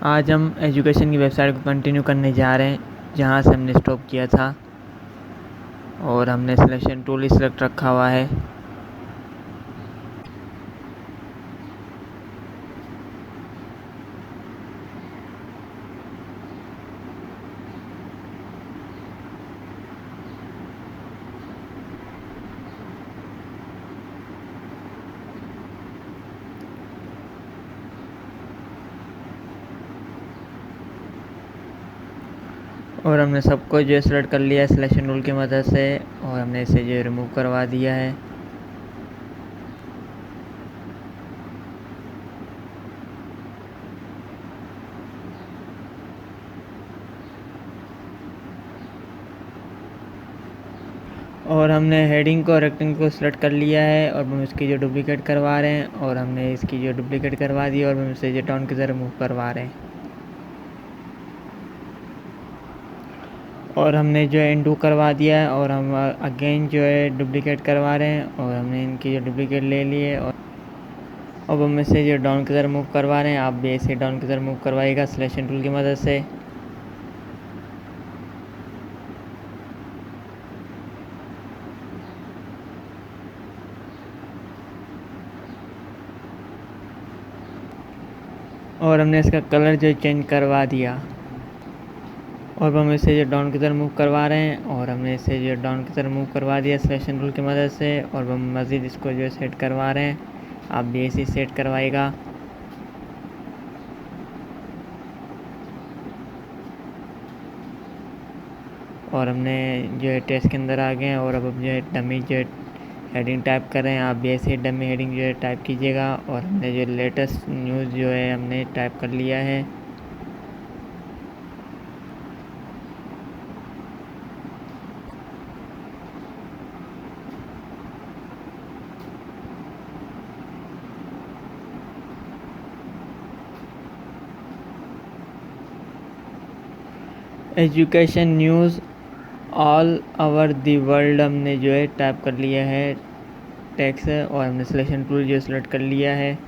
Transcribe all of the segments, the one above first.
आज हम एजुकेशन की वेबसाइट को कंटिन्यू करने जा रहे हैं जहां से हमने स्टॉप किया था और हमने सिलेक्शन टूल ही सिलेक्ट रखा हुआ है। और हमने सबको जो सिलेक्ट कर लिया है सिलेक्शन टूल की मदद से और हमने इसे जो रिमूव करवा दिया है। और हमने हेडिंग को रेक्टेंगल को सिलेक्ट कर लिया है और हम इसकी जो डुप्लीकेट करवा रहे हैं और हमने इसकी जो डुप्लीकेट करवा दी और हम इसे जो डाउन की तरफ रिमूव करवा रहे हैं। और हमने जो है इंडू करवा दिया है और हम अगेन जो है डुप्लीकेट करवा रहे हैं और हमने इनकी जो डुप्लीकेट ले लिए और अब हम इसे जो डाउन की तरफ मूव करवा रहे हैं। आप भी इसे डाउन की तरफ मूव करवाइएगा सिलेक्शन टूल की मदद से। और हमने इसका कलर जो चेंज करवा दिया और हम इसे जो डाउन की तरफ मूव करवा रहे हैं और हमने इसे जो डाउन की तरफ मूव करवा दिया सिलेक्शन टूल की मदद से और हम मज़ीद इसको जो सेट करवा रहे हैं। आप भी इसे सेट करवाइएगा। और हमने जो है टेस्ट के अंदर आ गए हैं और अब जो है डमी जो है हेडिंग टाइप कर रहे हैं। आप भी ऐसे ही डमी हेडिंग जो है टाइप कीजिएगा। और हमने जो लेटेस्ट न्यूज़ जो है हमने टाइप कर लिया है। Education news all over the world हमने जो है टाइप कर लिया है टेक्स्ट और हमने सिलेक्शन टूल जो सिलेक्ट कर लिया है।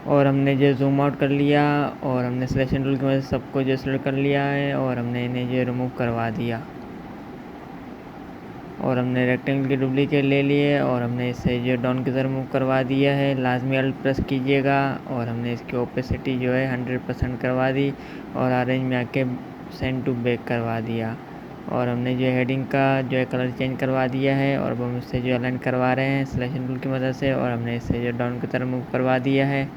और हमने जो जूम आउट कर लिया और हमने सिलेक्शन टूल की मदद से सबको जो सिलेक्ट कर लिया है और हमने इन्हें जो रिमूव करवा दिया। और हमने रेक्टेंगल की डुप्लीकेट ले लिए और हमने इसे जो डाउन की तरफ मूव करवा दिया है। लाजमी अल्ट प्रेस कीजिएगा और हमने इसकी ओपेसिटी जो है 100% करवा दी और ऑरेंज में आके सेंड टू बैक करवा दिया। और हमने जो हेडिंग का जो है कलर चेंज करवा दिया है और अब हम इससे जो अलाइन करवा रहे हैं सिलेक्शन टूल की मदद से और हमने इसे जो डाउन की तरफ मूव करवा दिया है।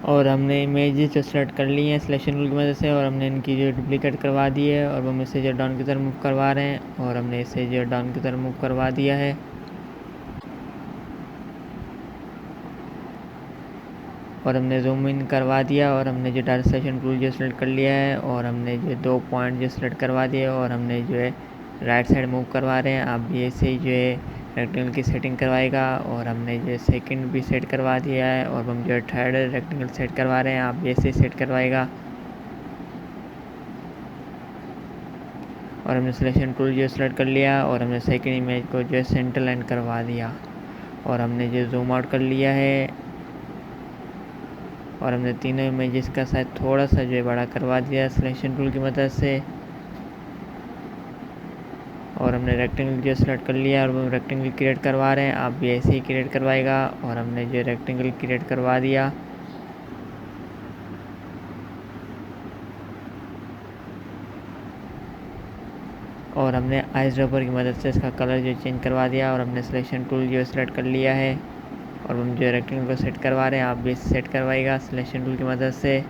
और हमने इमेजेस जो सेलेक्ट कर ली हैं सिलेक्शन टूल की मदद से और हमने इनकी जो डुप्लीकेट करवा दी है और हम इसे जो डाउन की तरफ मूव करवा रहे हैं और हमने इसे जो डाउन की तरफ मूव करवा दिया है। और हमने जूम इन करवा दिया और हमने जो डाटा सिलेक्शन टूल जो सेलेक्ट कर लिया है और हमने जो 2 पॉइंट जो सेलेक्ट करवा दिए और हमने जो है राइट साइड मूव करवा रहे हैं। आप भी ऐसे ही जो है रेक्टेंगल की सेटिंग करवाएगा और हमने जो सेकंड भी सेट करवा दिया है और हम जो है थर्ड रेक्टेंगल सेट करवा रहे हैं। आप भी ऐसे सेट करवाएगा। और हमने सिलेक्शन टूल जो सेलेक्ट कर लिया और हमने सेकंड इमेज को जो है सेंटर लाइन करवा दिया और हमने जो जूम आउट कर लिया है और हमने तीनों इमेजेस का साइज थोड़ा सा जो है बड़ा करवा दिया सिलेक्शन टूल की मदद से। और हमने रेक्टेंगल जो सेलेक्ट कर लिया और हम रेक्टेंगल क्रिएट करवा रहे हैं। आप भी ऐसे ही क्रिएट करवाएगा। और हमने जो रेक्टेंगल क्रिएट करवा दिया और हमने आइस ड्रॉपर की मदद से इसका कलर जो चेंज करवा दिया और हमने सिलेक्शन टूल जो सेलेक्ट कर लिया है और हम जो रेक्टेंगल को सेट करवा रहे हैं। आप भी सेट करवाइएगा सिलेक्शन टूल की मदद से।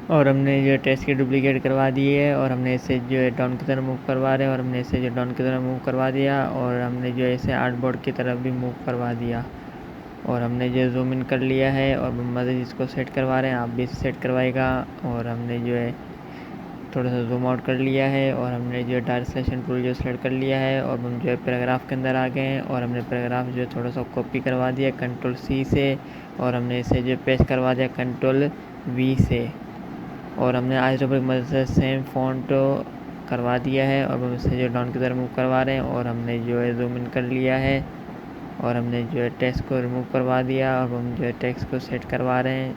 और हमने जो टेक्स्ट की डुप्लीकेट करवा दी है और हमने इसे जो है डाउन की तरफ मूव करवा रहे हैं और हमने इसे जो डाउन की तरफ मूव करवा दिया और हमने जो है इसे आर्टबोर्ड की तरफ भी मूव करवा दिया और हमने जो जूम इन कर लिया है और मज़ीद इसको सेट करवा रहे हैं, आप भी इसे सेट करवाएगा। और हमने जो है थोड़ा सा जूम आउट कर लिया है और हमने जो डायरेक्ट सिलेक्शन टूल जो सेलेक्ट कर लिया है और हम जो है पैराग्राफ के अंदर आ गए हैं और हमने पैराग्राफ जो थोड़ा सा कॉपी करवा दिया कंट्रोल सी से और हमने इसे जो पेस्ट करवा दिया कंट्रोल वी से और हमने आइसोमेट्रिक मदद से सेम फॉन्ट करवा दिया है और हम इसे जो डाउन की तरफ मूव करवा रहे हैं और हमने जो है जूम इन कर लिया है और हमने जो है टेक्स्ट को रिमूव करवा दिया और हम जो है टेक्स्ट को सेट करवा रहे हैं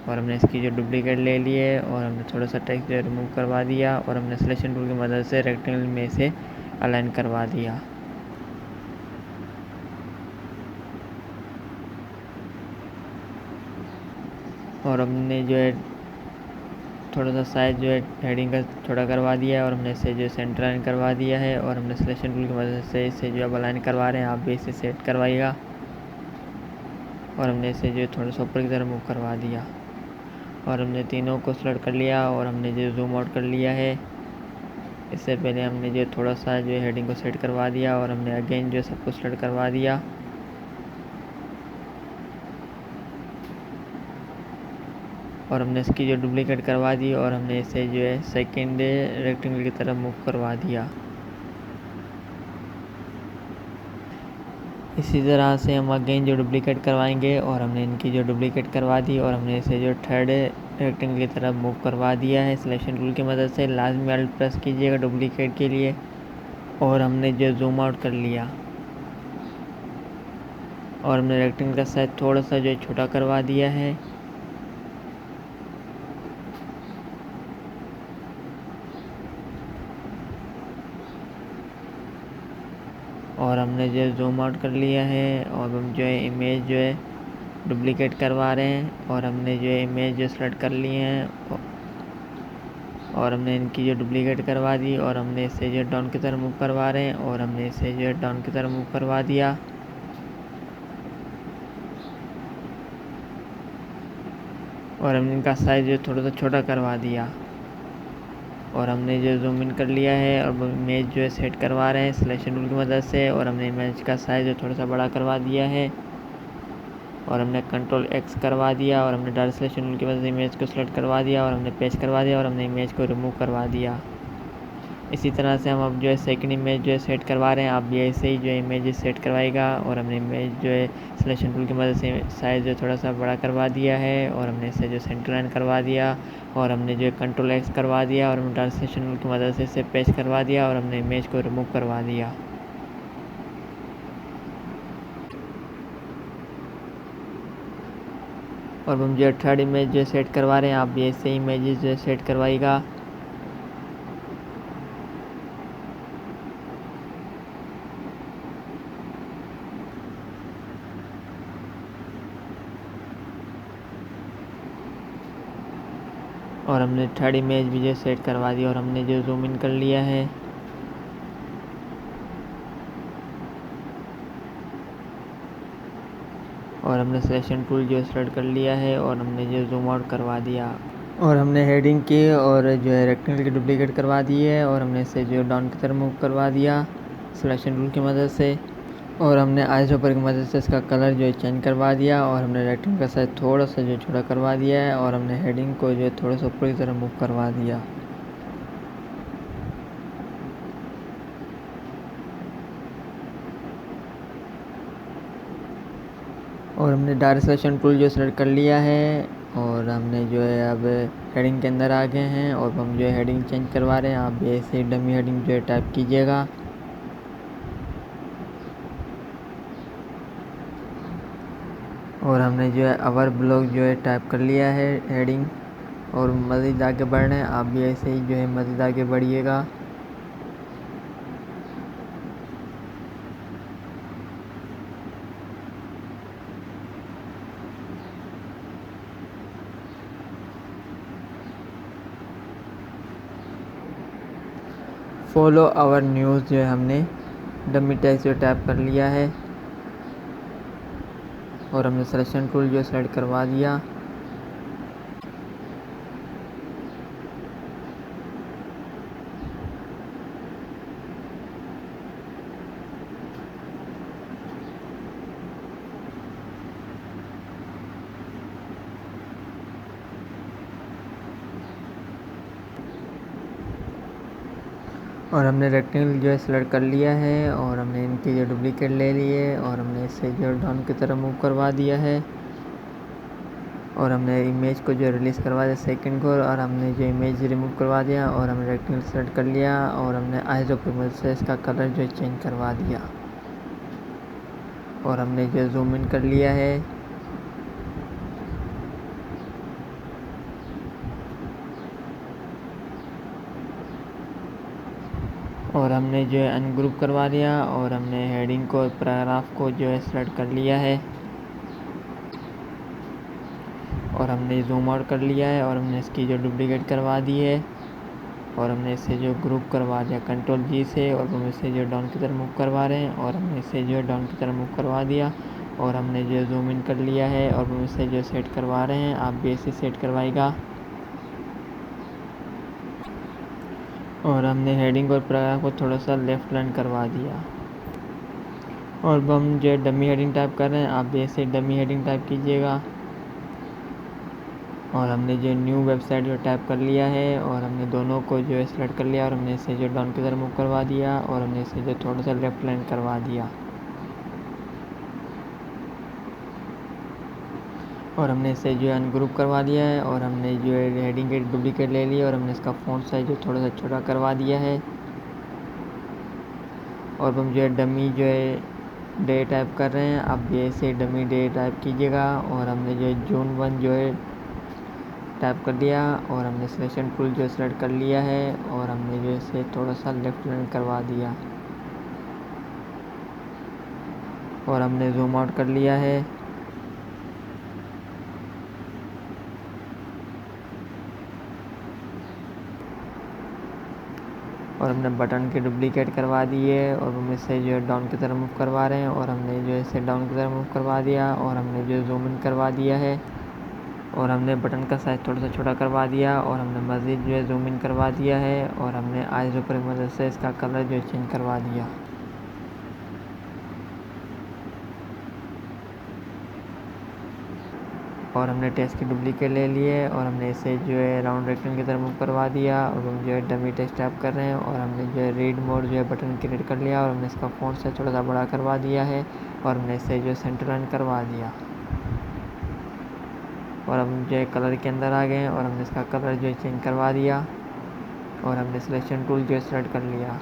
और हमने इसकी जो डुप्लीकेट ले ली है और हमने थोड़ा सा टेक्स्ट जो रिमूव करवा दिया और हमने सिलेक्शन टूल की मदद से रेक्टेंगल में से अलाइन करवा दिया। और हमने जो है थोड़ा सा साइज जो है हेडिंग का थोड़ा करवा दिया है और हमने इसे जो सेंटर लाइन करवा दिया है और हमने सिलेक्शन टूल की मदद से इसे जो अब अलाइन करवा रहे हैं, आप भी इसे सेट करवाइएगा। और हमने इसे जो थोड़ा सा ऊपर की तरफ मूव करवा दिया और हमने तीनों को सेलेक्ट कर लिया और हमने जो जूम आउट कर लिया है। इससे पहले हमने जो थोड़ा सा जो हेडिंग को सेट करवा दिया और हमने अगेन जो सब कुछ सेलेक्ट करवा दिया और हमने इसकी जो डुप्लीकेट करवा दी और हमने इसे जो है सेकेंड रेक्टेंगल की तरफ मूव करवा दिया। इसी तरह से हम अगेन जो डुप्लीकेट करवाएंगे और हमने इनकी जो डुप्लीकेट करवा दी और हमने इसे जो थर्ड रेक्टेंगल की तरफ मूव करवा दिया है सिलेक्शन टूल की मदद से। लाजमी अल्ट प्रेस कीजिएगा डुप्लीकेट के लिए और हमने जो जूम आउट कर लिया और हमने रेक्टेंगल का साइज थोड़ा सा जो छोटा करवा दिया है और हमने जो जूम आउट कर लिया है और हम जो है इमेज जो है डुप्लीकेट करवा रहे हैं और हमने जो है इमेज जो सेलेक्ट कर लिए हैं और हमने इनकी जो डुप्लीकेट करवा दी और हमने इसे जो डाउन की तरफ मूव करवा रहे हैं और हमने इसे जो डाउन की तरफ मूव करवा दिया और हमने इनका साइज जो थोड़ा सा छोटा करवा दिया और हमने जो जूम इन कर लिया है और इमेज जो है सेट करवा रहे हैं सिलेक्शन टूल की मदद से और हमने इमेज का साइज जो थोड़ा सा बड़ा करवा दिया है और हमने कंट्रोल एक्स करवा दिया और हमने डायरेक्ट सिलेक्शन टूल की मदद से इमेज को सेलेक्ट करवा दिया और हमने पेस्ट करवा दिया और हमने इमेज को रिमूव करवा दिया। इसी तरह से हम अब जो है सेकंड इमेज जो है सेट करवा रहे हैं, आप भी ऐसे ही जो है इमेज सेट करवाएगा और हमने इमेज जो है सिलेक्शन टूल की मदद से साइज़ जो थोड़ा सा बड़ा करवा दिया है और हमने इसे जो सेंटर लाइन करवा दिया और हमने जो है कंट्रोल एक्स करवा दिया और हमने डायरेक्ट सिलेक्शन टूल की मदद से इसे पेस्ट करवा दिया और हमने इमेज को रिमूव करवा दिया। और हम जो थर्ड इमेज जो सेट करवा रहे हैं, आप भी ऐसे इमेजेस जो सेट करवाइएगा। और हमने थर्ड इमेज भी जो सेट करवा दी और हमने जो जूम इन कर लिया है और हमने सिलेक्शन टूल जो सेलेक्ट कर लिया है और हमने जो जूम आउट करवा दिया और हमने हेडिंग की और जो है रेक्टेंगल की डुप्लीकेट करवा दी है और हमने इसे जो डाउन की तरफ मूव करवा दिया सिलेक्शन टूल की मदद से और हमने आइसोपर की मदद से इसका कलर जो है चेंज करवा दिया और हमने रेक्टेंगल का साइज थोड़ा सा जो छोटा करवा दिया है और हमने हेडिंग को जो है थोड़ा सा ऊपर की तरफ मूव करवा दिया। और हमने डायरेक्ट सिलेक्शन टूल जो सेलेक्ट कर लिया है और हमने जो है अब हेडिंग के अंदर आ गए हैं और हम जो है हेडिंग चेंज करवा रहे हैं, आप भी ऐसे ही डमी हेडिंग जो है टाइप कीजिएगा। और हमने जो है अवर ब्लॉग जो है टाइप कर लिया है हेडिंग और मज़ीद आगे बढ़ रहे हैं, आप भी ऐसे ही जो है मज़ीद आगे बढ़िएगा। फॉलो आवर न्यूज़ जो है हमने डमी टेक्स्ट जो टाइप कर लिया है और हमने सिलेक्शन टूल जो सेलेक्ट करवा दिया और हमने रेक्टेंगल जो है सेलेक्ट कर लिया है और हमने इनके जो डुप्लीकेट ले लिए और हमने इसे जो डाउन की तरफ मूव करवा दिया है और हमने इमेज को जो रिलीज़ करवा दिया सेकंड को और हमने जो इमेज रिमूव करवा दिया और हमने रेक्टेंगल सेलेक्ट कर लिया और हमने आइसोप्रिमल से इसका कलर जो चेंज करवा दिया और हमने जो जूम इन कर लिया है और हमने जो है अनग्रुप करवा दिया और हमने हेडिंग को पैराग्राफ को जो है सेलेक्ट कर लिया है और हमने जूम आउट कर लिया है और हमने इसकी जो डुप्लीकेट करवा दी है और हमने इसे जो ग्रुप करवा दिया कंट्रोल जी से और हम इसे जो डाउन की तरफ मूव करवा रहे हैं और हमने इसे जो डाउन की तरफ मूव करवा दिया और हमने जो जूम इन कर लिया है और हम इसे जो सेट करवा रहे हैं आप भी इसे सेट करवाएगा और हमने हेडिंग और पैराग्राफ को थोड़ा सा लेफ्ट लाइन करवा दिया और अब हम जो डमी हेडिंग टाइप कर रहे हैं आप भी ऐसे डमी हेडिंग टाइप कीजिएगा और हमने जो न्यू वेबसाइट जो टाइप कर लिया है और हमने दोनों को जो है सेलेक्ट कर लिया और हमने इसे जो डाउन की तरफ मूव करवा दिया और हमने इसे जो थोड़ा सा लेफ्ट लाइन करवा दिया और हमने इसे जो है अनग्रुप करवा दिया है और हमने जो है हेडिंग के डुप्लीकेट ले लिया और हमने इसका फ़ॉन्ट साइज जो थोड़ा सा छोटा करवा दिया है और हम जो है डमी जो है डे टाइप कर रहे हैं आप भी ऐसे डमी डे टाइप कीजिएगा और हमने जो है जून 1 जो है टाइप कर दिया और हमने सिलेक्शन टूल जो सेलेक्ट कर लिया है और हमने जो इसे थोड़ा सा लेफ्ट लाइन करवा दिया और हमने जूम आउट कर लिया है और हमने बटन के डुप्लीकेट करवा दिए और हम इसे जो है डाउन की तरफ मूव करवा रहे हैं और हमने जो इसे डाउन की तरफ मूव करवा दिया और हमने जो जूम इन करवा दिया है और हमने बटन का साइज़ थोड़ा सा छोटा करवा दिया और हमने मज़ीद जो है जूम इन करवा दिया है और हमने आइज़ ऊपर की मदद से इसका कलर जो चेंज करवा दिया और हमने टेक्स्ट की डुप्लीकेट ले लिए और हमने इसे जो है राउंड रेक्टेंगल की तरफ मूव करवा दिया और हम जो है डमी टेक्स्ट टाइप कर रहे हैं और हमने जो है रीड मोड जो है बटन क्रिएट कर लिया और हमने इसका फ़ॉन्ट साइज़ थोड़ा सा बड़ा करवा दिया है और हमने इसे जो सेंटर लाइन करवा दिया और हम जो है कलर के अंदर आ गए और हमने इसका कलर जो है चेंज करवा दिया और हमने सिलेक्शन टूल जो है सेलेक्ट कर लिया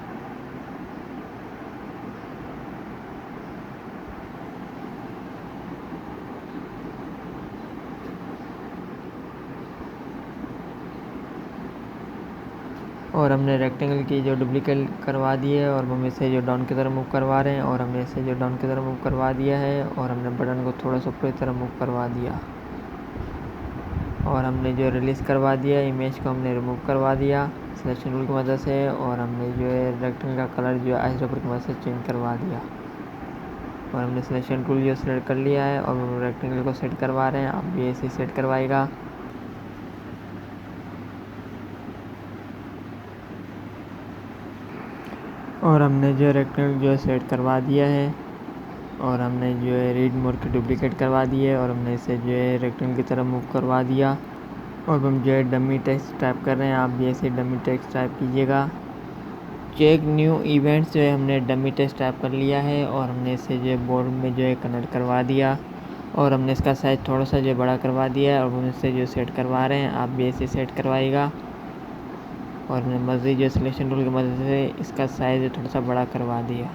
और हमने रेक्टेंगल की जो डुप्लीकेट करवा दी है और हम इसे जो डाउन की तरफ मूव करवा रहे हैं और हमने इसे जो डाउन की तरफ मूव करवा दिया है और हमने बटन को थोड़ा सा ऊपर की तरफ मूव करवा दिया और हमने जो रिलीज़ करवा दिया इमेज को हमने रिमूव करवा दिया सिलेक्शन टूल की मदद से और हमने जो है रेक्टेंगल का कलर जो है आइसोपर की मदद से चेंज करवा दिया और हमने सिलेक्शन टूल जो सेलेक्ट कर लिया है और हम रेक्टेंगल को सेट करवा रहे हैं आप भी ऐसे सेट करवाएगा और हमने जो रेक्टेंगल जो है सेट करवा दिया है और हमने जो है रीड मोड की डुप्लीकेट करवा दी है और हमने इसे जो है रेक्टेंगल की तरफ मूव करवा दिया और हम जो है डमी टेक्स्ट टाइप कर रहे हैं आप भी ऐसे डमी टेक्स्ट टाइप कीजिएगा चेक न्यू इवेंट्स जो है हमने डमी टेक्स्ट टाइप कर लिया है और हमने इसे जो है बोर्ड में जो है कनेक्ट करवा दिया और हमने इसका साइज़ थोड़ा सा जो बड़ा करवा दिया है और हम इसे जो सेट करवा रहे हैं आप भी ऐसे सेट करवाइएगा और हमने मज़ीद जो सिलेक्शन टूल की मदद से इसका साइज़ थोड़ा सा बड़ा करवा दिया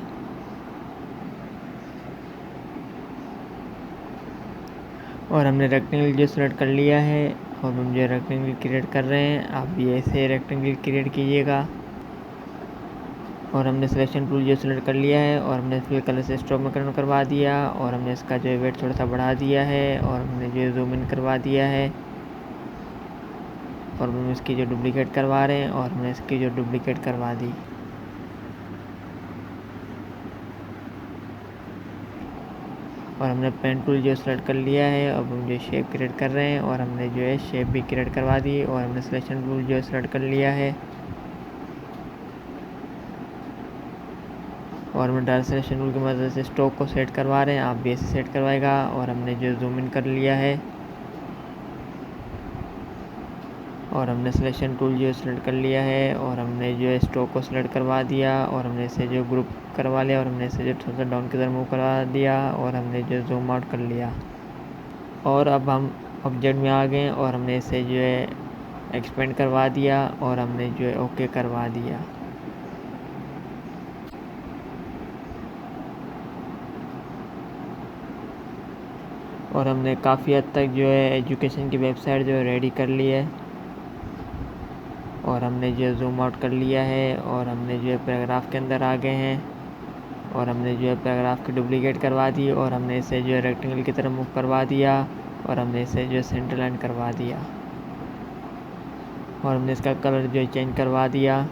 और हमने रेक्टेंगल जो सेलेक्ट कर लिया है और हम जो रेक्टेंगल क्रिएट कर रहे हैं आप भी ऐसे रेक्टेंगल क्रिएट कीजिएगा और हमने सिलेक्शन टूल जो सेलेक्ट कर लिया है और हमने फिल कलर से स्ट्रोक में कन्वर्ट करवा दिया और हमने इसका जो वेट थोड़ा सा बढ़ा दिया है और हमने जो जूम इन करवा दिया है और हम इसकी जो डुप्लीकेट करवा रहे हैं और हमने इसकी जो डुप्लीकेट करवा दी और हमने पेन टूल जो सेलेक्ट कर लिया है अब हम जो शेप क्रिएट कर रहे हैं और हमने जो है शेप भी क्रिएट करवा दी और हमने सिलेक्शन टूल जो सेलेक्ट कर लिया है और हम डायरेक्ट सिलेक्शन टूल की मदद से स्ट्रोक को सेट करवा रहे हैं आप भी ऐसे सेट करवाएगा और हमने जो जूम इन कर लिया है और हमने सिलेक्शन टूल जो सेलेक्ट कर लिया है और हमने जो है स्टॉक को सेलेक्ट करवा दिया और हमने इसे जो ग्रुप करवा लिया और हमने इसे जो थोड़ा सा डाउन की तरफ मूव करवा दिया और हमने जो जूम आउट कर लिया। और अब हम ऑब्जेक्ट में आ गए और हमने इसे जो है एक्सपेंड करवा दिया और हमने जो है ओके करवा दिया। और हमने काफ़ी हद तक जो है एजुकेशन की वेबसाइट जो है रेडी कर ली है और हमने जो जूम आउट कर लिया है और हमने जो है पैराग्राफ के अंदर आ गए हैं और हमने जो है पैराग्राफ की डुप्लीकेट करवा दी और हमने इसे जो है रेक्टेंगल की तरफ मूव करवा दिया और हमने इसे जो है सेंटर लाइन करवा दिया और हमने इसका कलर जो है चेंज करवा दिया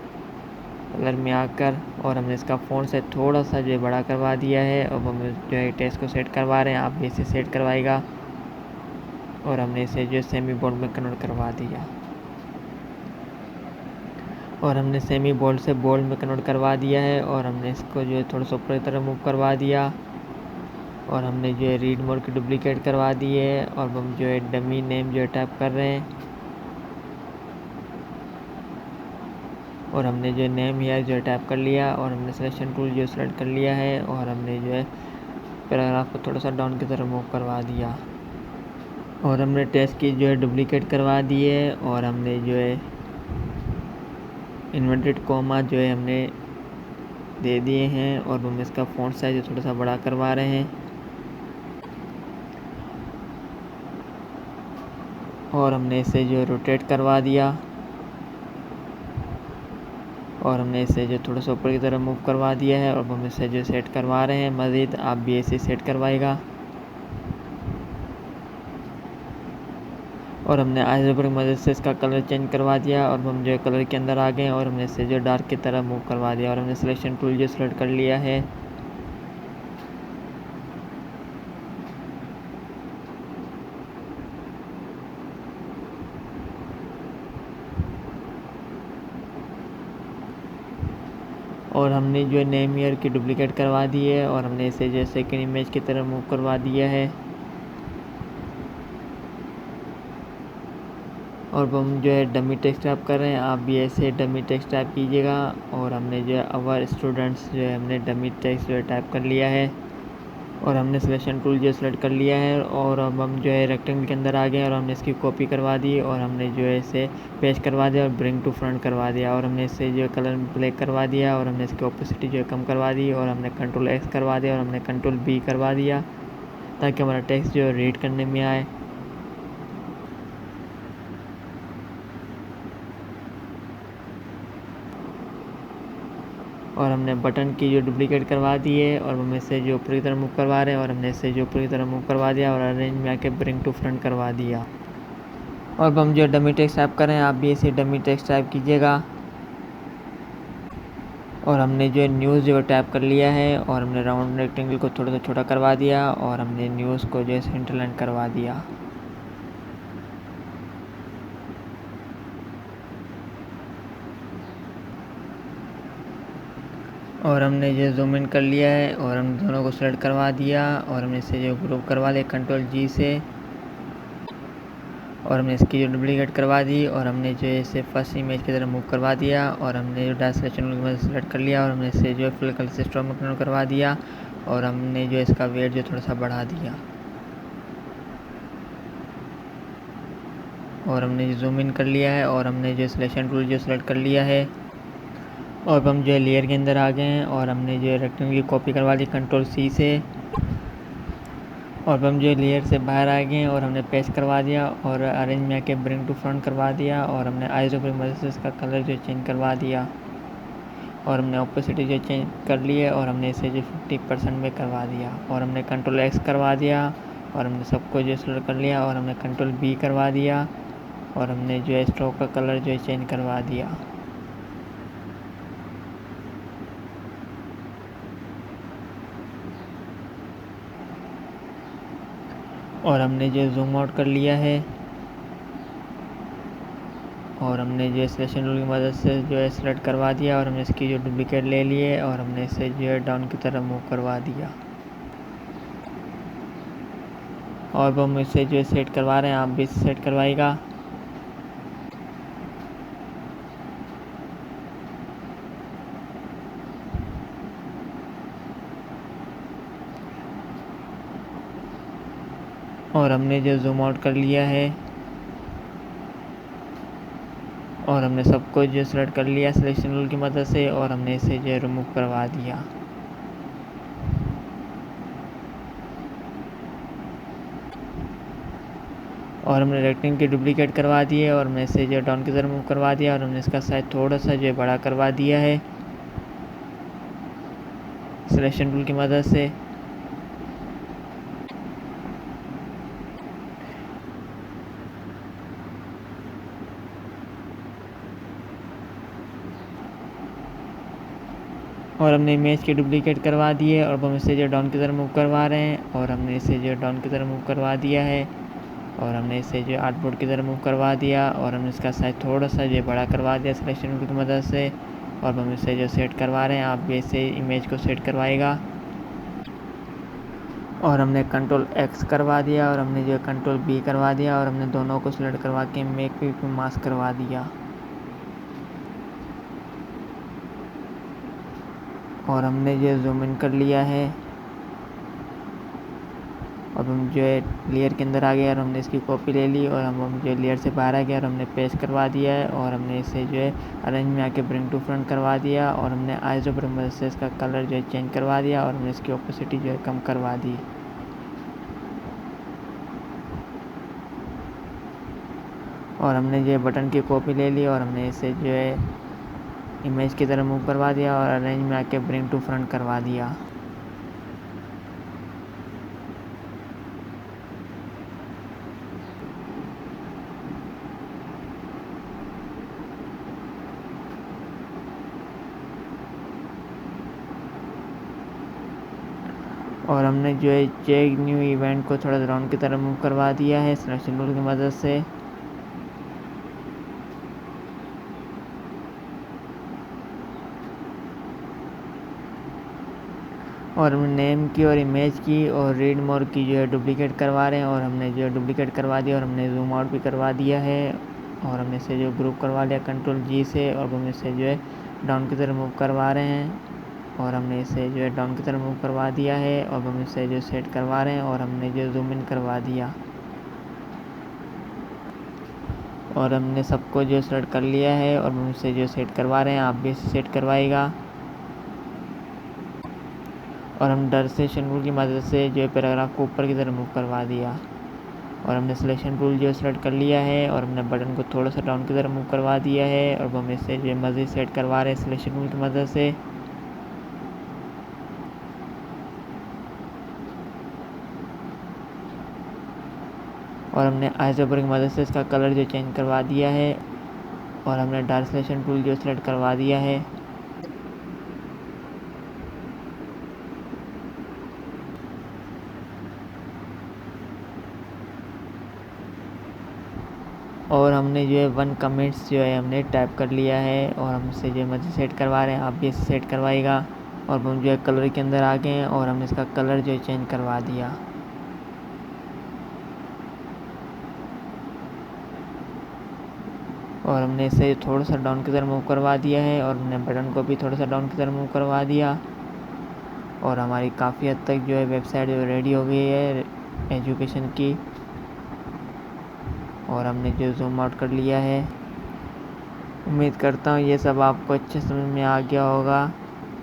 कलर में आकर और हमने इसका फ़ॉन्ट से थोड़ा सा जो है बड़ा करवा दिया है। अब हम जो है टेक्स्ट को सेट करवा रहे हैं, आप भी इसे सेट करवाएगा और हमने इसे जो है सेमी बोल्ड में कन्वर्ट करवा दिया और हमने सेमी बोल्ड से बोल्ड में कन्वर्ट करवा दिया है और हमने इसको जो है थोड़ा सा ऊपर की तरफ मूव करवा दिया और हमने जो है रीड मोड की डुप्लीकेट करवा दी है और हम जो है डमी नेम जो है टाइप कर रहे हैं और हमने जो नेम या जो है टाइप कर लिया और हमने सिलेक्शन टूल जो सेलेक्ट कर लिया है और हमने जो है पैराग्राफ को थोड़ा सा डाउन की तरफ मूव करवा दिया और हमने टेक्स्ट की जो है डुप्लीकेट करवा दी है और हमने जो है इन्वर्टेड कॉमा जो है हमने दे दिए हैं और हम इसका फ़ॉन्ट साइज थोड़ा सा बड़ा करवा रहे हैं और हमने इसे जो है रोटेट करवा दिया और हमने इसे जो थोड़ा सा ऊपर की तरफ मूव करवा दिया है और हम इसे जो सेट करवा रहे हैं। मज़ीद आप भी ऐसे सेट करवाएगा और हमने आइज़ोबर की मदद से इसका कलर चेंज करवा दिया और हम जो है कलर के अंदर आ गए और हमने इसे जो डार्क की तरफ मूव करवा दिया और हमने सिलेक्शन टूल जो सेलेक्ट कर लिया है और हमने जो है नेम ईयर की डुप्लीकेट करवा दी है और हमने इसे जो सेकंड इमेज की तरफ मूव करवा दिया है और हम जो है डमी टेक्स्ट टाइप कर रहे हैं, आप भी ऐसे डमी टेक्स्ट टाइप कीजिएगा और हमने जो है अवर स्टूडेंट्स जो है हमने डमी टेक्स्ट जो है टाइप कर लिया है और हमने सिलेक्शन टूल जो सेलेक्ट कर लिया है और अब हम जो है रेक्टेंगल के अंदर आ गए और हमने इसकी कॉपी करवा दी और हमने जो है इसे पेस्ट करवा दिया और ब्रिंग टू फ्रंट करवा दिया और हमने इससे जो है कलर ब्लैक करवा दिया और हमने इसकी ओपेसिटी जो है कम करवा दी और हमने कंट्रोल एक्स करवा दिया और हमने कंट्रोल बी करवा दिया ताकि हमारा टेक्स्ट जो है रीड करने में आए। और हमने बटन की जो डुप्लीकेट करवा दी है और हम इसे जो ऊपर की तरफ मूव करवा रहे हैं और हमने इसे जो ऊपर की तरफ मूव करवा दिया और अरेंज में आके ब्रिंग टू फ्रंट करवा दिया। और अब हम जो डमी टेक्स्ट टाइप करें, आप भी इसे डमी टेक्स्ट टाइप कीजिएगा और हमने जो है न्यूज़ जो टाइप कर लिया है और हमने राउंड रेक्टेंगल को थोड़ा सा छोटा करवा दिया और हमने न्यूज़ को जो है सेंटर लाइन करवा दिया और हमने जो जूम इन कर लिया है और हम दोनों को सेलेक्ट करवा दिया और हमने इसे जो ग्रुप करवा लिया कंट्रोल जी से और हमने इसकी जो डुप्लीकेट करवा दी और हमने जो है इसे फर्स्ट इमेज की तरफ मूव करवा दिया और हमने जो डार्क सिलेक्शन की मदद से सेलेक्ट कर लिया और हमने इसे जो है फुल कलर से स्ट्रॉन्ग में कन्वर्ट करवा दिया और हमने जो इसका वेट जो थोड़ा सा बढ़ा दिया और हमने जो जूम इन कर लिया है और हमने जो सिलेक्शन टूल जो सेलेक्ट कर लिया है और अब हम जो है लेयर के अंदर आ गए हैं और हमने जो है रेक्टेंगल की कॉपी करवा दी कंट्रोल सी से और हम जो है लेयर से बाहर आ गए हैं और हमने पेस्ट करवा दिया और अरेंज में आके ब्रिंग टू फ्रंट करवा दिया और हमने आइज़ की मदद से इसका कलर जो चेंज करवा दिया और हमने ओपेसिटी जो चेंज कर ली है और हमने इसे जो 50% में करवा दिया और हमने कंट्रोल एक्स करवा दिया और हमने सबको जो सेलेक्ट कर लिया और हमने कंट्रोल बी करवा दिया और हमने जो है स्ट्रोक का कलर जो है चेंज करवा दिया और हमने जो जूम आउट कर लिया है और हमने जो सिलेक्शन टूल की मदद से जो है सेलेक्ट करवा दिया और हमने इसकी जो डुप्लीकेट ले लिए और हमने इसे जो है डाउन की तरफ मूव करवा दिया और हम इसे जो है सेट करवा रहे हैं, आप भी सेट करवाएगा और हमने जो जूम आउट कर लिया है और हमने सबको जो सेलेक्ट कर लिया सिलेक्शन टूल की मदद से और हमने इसे जो रिमूव करवा दिया। और हमने रेक्टेंगल की डुप्लीकेट करवा दी है और हमने इसे जो डाउन की तरफ मूव करवा दिया और हमने इसका साइज थोड़ा सा जो बड़ा करवा दिया है सिलेक्शन टूल की मदद से। और हमने इमेज की डुप्लीकेट करवा दी है और हम इसे जो डाउन की तरफ मूव करवा रहे हैं और हमने इसे जो डाउन की तरफ मूव करवा दिया है और हमने इसे जो आर्टबोर्ड की तरफ मूव करवा दिया और हमने इसका साइज थोड़ा सा जो बड़ा करवा दिया सिलेक्शन टूल की मदद से। और हम इसे जो सेट करवा रहे हैं आप भी इसे इमेज को सेट करवाएगा। और हमने कंट्रोल X करवा दिया और हमने जो कंट्रोल B करवा दिया और हमने दोनों को सिलेक्ट करवा के मेक मास्क करवा दिया। और हमने जो जूम इन कर लिया है और हम जो है लेयर के अंदर आ गए और हमने इसकी कॉपी ले ली और हम जो लेयर से बाहर आ गया और हमने पेस्ट करवा दिया है और हमने इसे जो है अरेंज में आके ब्रिंग टू फ्रंट करवा दिया और हमने आइसोमेट्रिक मदद से इसका कलर जो है चेंज करवा दिया और हमने इसकी ओपेसिटी जो है कम करवा दी। और हमने जो है बटन की कॉपी ले ली और हमने इसे जो है इमेज की तरह मूव करवा दिया और अरेंज में आके ब्रिंग टू फ्रंट करवा दिया। और हमने जो है चेक न्यू इवेंट को थोड़ा राउंड की तरफ मूव करवा दिया है सिलेक्शन टूल की मदद से। और हम नेम की और इमेज की और रीड मोर की जो है डुप्लीकेट करवा रहे हैं और हमने जो डुप्लीकेट करवा दिया और हमने जूम आउट भी करवा दिया है और हमने इसे जो ग्रुप करवा लिया कंट्रोल G से और हम इसे जो है डाउन की तरफ मूव करवा रहे हैं और हमने इसे जो है डाउन की तरफ मूव करवा दिया है और हम इसे जो सेट करवा रहे हैं और हमने जो जूम इन करवा दिया और हमने सबको जो सेलेक्ट कर लिया है और हम इसे जो सेट करवा रहे हैं आप भी इसे सेट करवाएगा। और हम डर से टूल की मदद से जो है पैराग्राफ को ऊपर की तरफ मूव करवा दिया और हमने सिलेक्शन टूल जो सेलेक्ट कर लिया है और हमने बटन को थोड़ा सा डाउन की तरफ मूव करवा दिया है और हम इसे जो मज़ीद सेट करवा रहे हैं सिलेक्शन टूल की मदद से। और हमने आइसोमेट्रिक की मदद से इसका कलर जो चेंज करवा दिया है और हमने डार्क सिलेक्शन टूल जो सेलेक्ट करवा दिया है। और हमने जो है 1 कमेंट्स जो है हमने टाइप कर लिया है और हम इसे जो मर्जी सेट करवा रहे हैं आप भी इसे सेट करवाएगा। और हम जो है कलर के अंदर आ गए हैं और हमने इसका कलर जो है चेंज करवा दिया। और हमने इसे थोड़ा सा डाउन की तरफ मूव करवा दिया है और हमने बटन को भी थोड़ा सा डाउन की तरफ मूव करवा दिया और हमारी काफ़ी हद तक जो है वेबसाइट जो रेडी हो गई है एजुकेशन की। और हमने जो जूम आउट कर लिया है। उम्मीद करता हूँ ये सब आपको अच्छे समझ में आ गया होगा,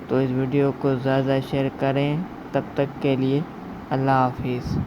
तो इस वीडियो को ज़्यादा शेयर करें। तब तक के लिए अल्लाह हाफिज़।